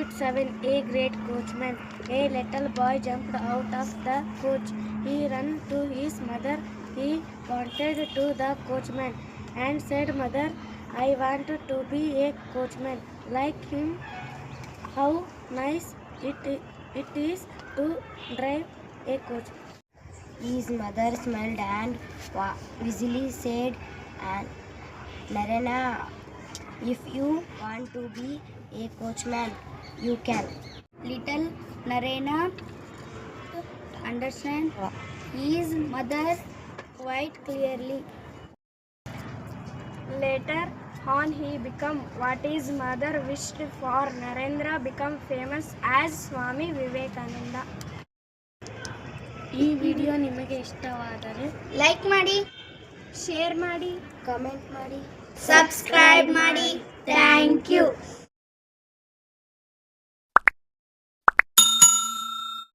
Seat 7, a great coachman. A little boy jumped out of the coach. He ran to his mother. He pointed to the coachman and said, "Mother, I want to be a coachman like him. How nice it is to drive a coach." His mother smiled and visibly said, "And Narayana, if you want to be a coachman, you can." Little Narayana understand his mother quite clearly. Later on, he became what his mother wished for. Narendra became famous as Swami Vivekananda. ಈ video ನಿಮಗೆ ಇಷ್ಟವಾದರೆ like ಮಾಡಿ, share ಮಾಡಿ, comment ಮಾಡಿ, subscribe ಮಾಡಿ. Thank you.